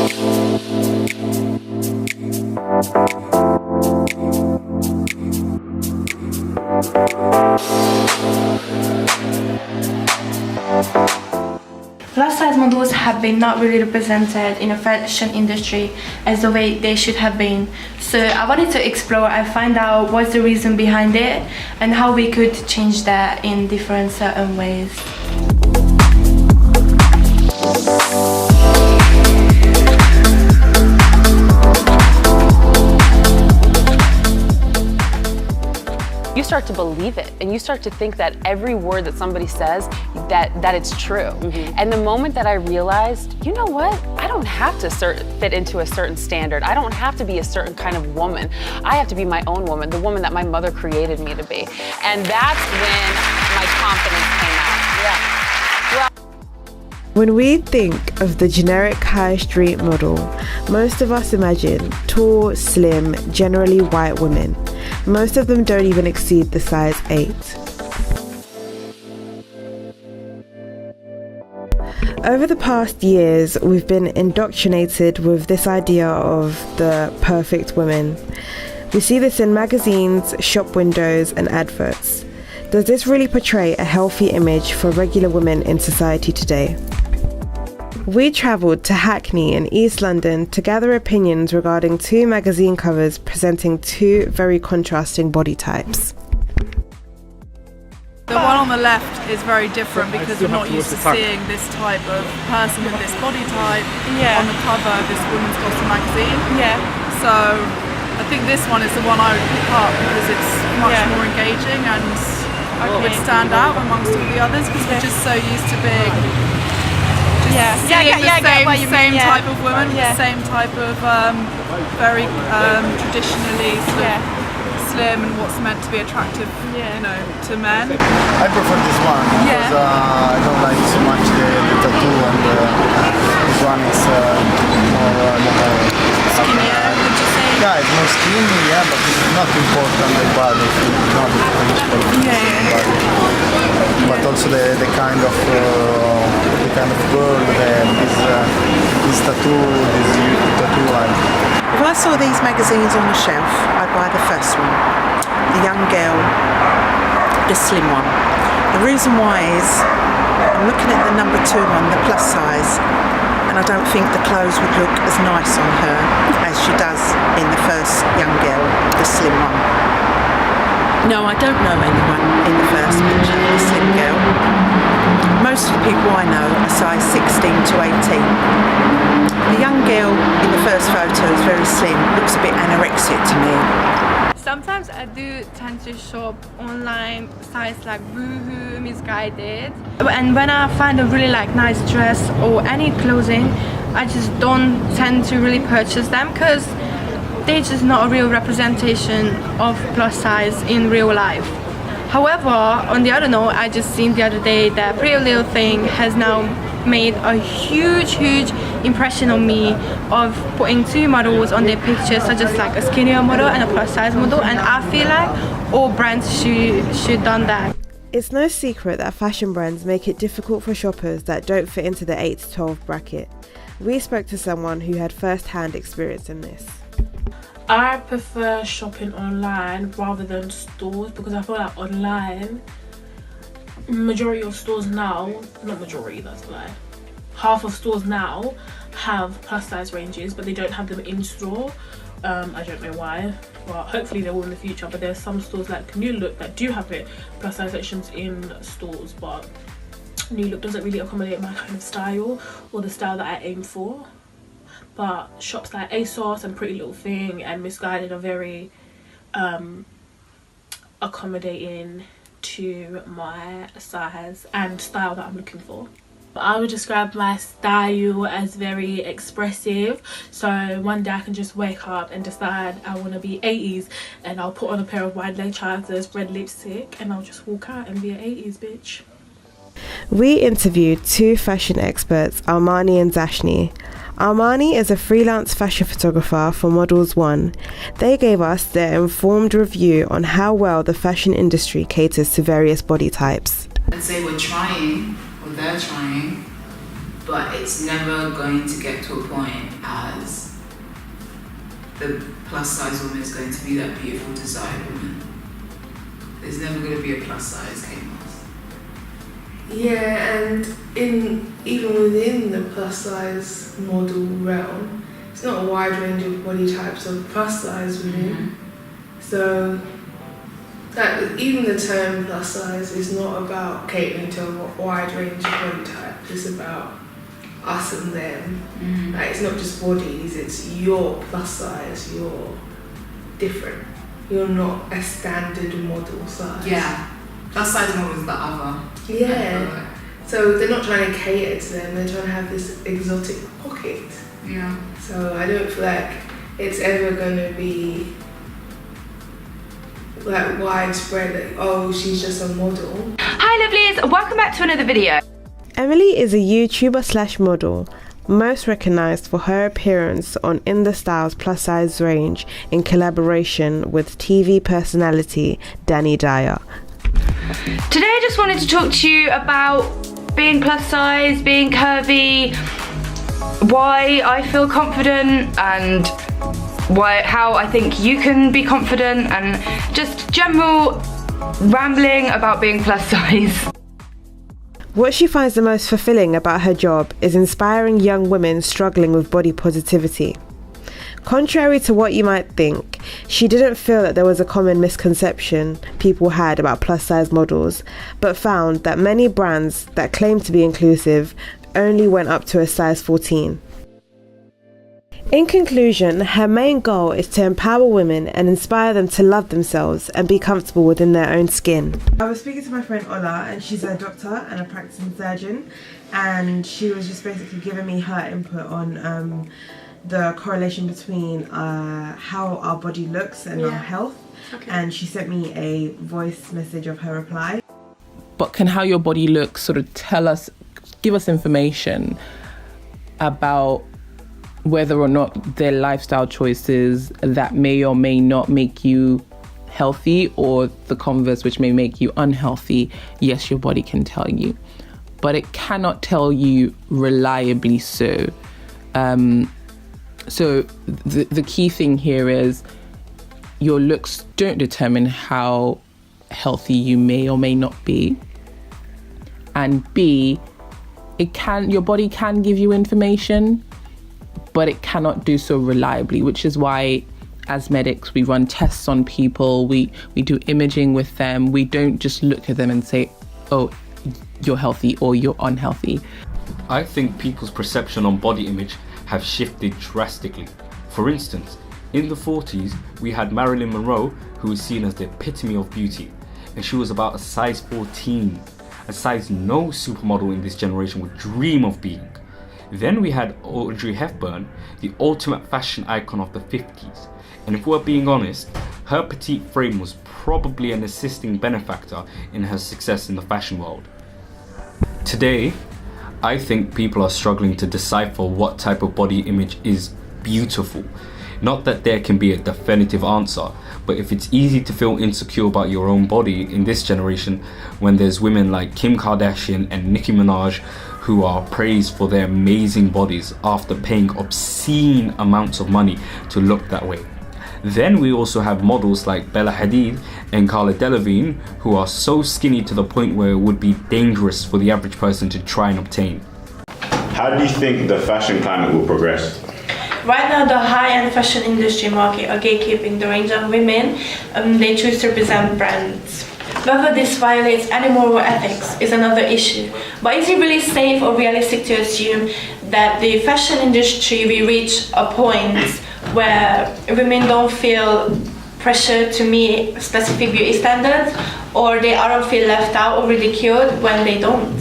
Plus size models have been not really represented in the fashion industry as the way they should have been. So I wanted to explore and find out what's the reason behind it and how we could change that in different certain ways. You start to believe it, and you start to think that every word that somebody says, that it's true. And the moment that I realized, you know what? I don't have to fit into a certain standard. I don't have to be a certain kind of woman. I have to be my own woman, the woman that my mother created me to be. And that's when my confidence came out. When we think of the generic high street model, most of us imagine tall, slim, generally white women. Most of them don't even exceed the size 8. Over the past years, we've been indoctrinated with this idea of the perfect woman. We see this in magazines, shop windows, and adverts. Does this really portray a healthy image for regular women in society today? We travelled to Hackney in East London to gather opinions regarding 2 magazine covers presenting 2 very contrasting body types. The one on the left is very different because we're not used to seeing this type of person with this body type on the cover of this Women's Gossip magazine. So I think this one is the one I would pick up because it's much more engaging and I would stand out amongst all the others because we're just so used to being the same type of woman, the same type of very traditionally sort of slim and what's meant to be attractive, you know, to men. I prefer this one because I don't like so much the tattoo, and this one is more Skinnier, would you say? Yeah, it's more skinny, but it's not important the body, not the principal body, but also the kind of girl, this tattoo line. If I saw these magazines on the shelf, I'd buy the first one, the young girl, the slim one. The reason why is I'm looking at the number 2 one, the plus size, and I don't think the clothes would look as nice on her as she does in the first young girl, the slim one. No, I don't know anyone in the first picture, the slim girl. Most of the people I know are size 16 to 18. The young girl in the first photo is very slim, looks a bit anorexic to me. Sometimes I do tend to shop online sites like Boohoo, Misguided. And when I find a really nice dress or any clothing, I just don't tend to really purchase them because they're just not a real representation of plus size in real life. However, on the other note, I just seen the other day that Pretty Little Thing has now made a huge impression on me of putting 2 models on their pictures, such as a skinnier model and a plus size model, and I feel like all brands should done that. It's no secret that fashion brands make it difficult for shoppers that don't fit into the 8 to 12 bracket. We spoke to someone who had first-hand experience in this. I prefer shopping online rather than stores because I feel like online, majority of stores now, not majority, that's a lie, half of stores now have plus size ranges but they don't have them in store. I don't know why, well hopefully they will in the future, but there's some stores like New Look that do have it plus size sections in stores, but New Look doesn't really accommodate my kind of style or the style that I aim for. But shops like ASOS and Pretty Little Thing and Misguided are very accommodating to my size and style that I'm looking for. I would describe my style as very expressive, so one day I can just wake up and decide I want to be 80s and I'll put on a pair of wide leg trousers, red lipstick, and I'll just walk out and be an 80s bitch. We interviewed 2 fashion experts, Armani and Zashni. Armani is a freelance fashion photographer for Models One. They gave us their informed review on how well the fashion industry caters to various body types. I'd say we're trying, or they're trying, but but it's never going to get to a point as the plus size woman is going to be that beautiful desired woman. There's never going to be a plus size Kate Moss. Yeah, and even within the plus size model realm, it's not a wide range of body types of plus size women. So that even the term plus size is not about catering to a wide range of body types. It's about us and them. Like, it's not just bodies, it's your plus size, you're different. You're not a standard model size. Yeah, plus size model is the other. Yeah. So they're not trying to cater to them, they're trying to have this exotic pocket. Yeah. So I don't feel like it's ever going to be like widespread, like, oh, she's just a model. Hi lovelies, welcome back to another video. Emily is a YouTuber/model, most recognised for her appearance on In The Style's plus size range in collaboration with TV personality Danny Dyer. Today I just wanted to talk to you about being plus size, being curvy, why I feel confident and how I think you can be confident, and just general rambling about being plus size. What she finds the most fulfilling about her job is inspiring young women struggling with body positivity. Contrary to what you might think, she didn't feel that there was a common misconception people had about plus size models, but found that many brands that claim to be inclusive only went up to a size 14. In conclusion, her main goal is to empower women and inspire them to love themselves and be comfortable within their own skin. I was speaking to my friend Ola, and she's a doctor and a practicing surgeon, and she was just basically giving me her input on the correlation between how our body looks and our health. And she sent me a voice message of her reply. But can how your body looks sort of give us information about whether or not their lifestyle choices that may or may not make you healthy, or the converse, which may make you unhealthy? Yes, your body can tell you, but it cannot tell you reliably so. So the key thing here is your looks don't determine how healthy you may or may not be. And B, your body can give you information, but it cannot do so reliably, which is why as medics, we run tests on people, we do imaging with them. We don't just look at them and say, oh, you're healthy or you're unhealthy. I think people's perception on body image have shifted drastically. For instance, in the 40s, we had Marilyn Monroe, who was seen as the epitome of beauty, and she was about a size 14, a size no supermodel in this generation would dream of being. Then we had Audrey Hepburn, the ultimate fashion icon of the 50s, and if we're being honest, her petite frame was probably an assisting benefactor in her success in the fashion world. Today, I think people are struggling to decipher what type of body image is beautiful. Not that there can be a definitive answer, but if it's easy to feel insecure about your own body in this generation, when there's women like Kim Kardashian and Nicki Minaj who are praised for their amazing bodies after paying obscene amounts of money to look that way. Then we also have models like Bella Hadid and Cara Delevingne, who are so skinny to the point where it would be dangerous for the average person to try and obtain. How do you think the fashion climate will progress? Right now, the high-end fashion industry market are gatekeeping the range of women they choose to represent brands. Whether this violates any moral ethics is another issue. But is it really safe or realistic to assume that the fashion industry will reach a point where women don't feel pressure to meet specific beauty standards, or they don't feel left out or ridiculed when they don't?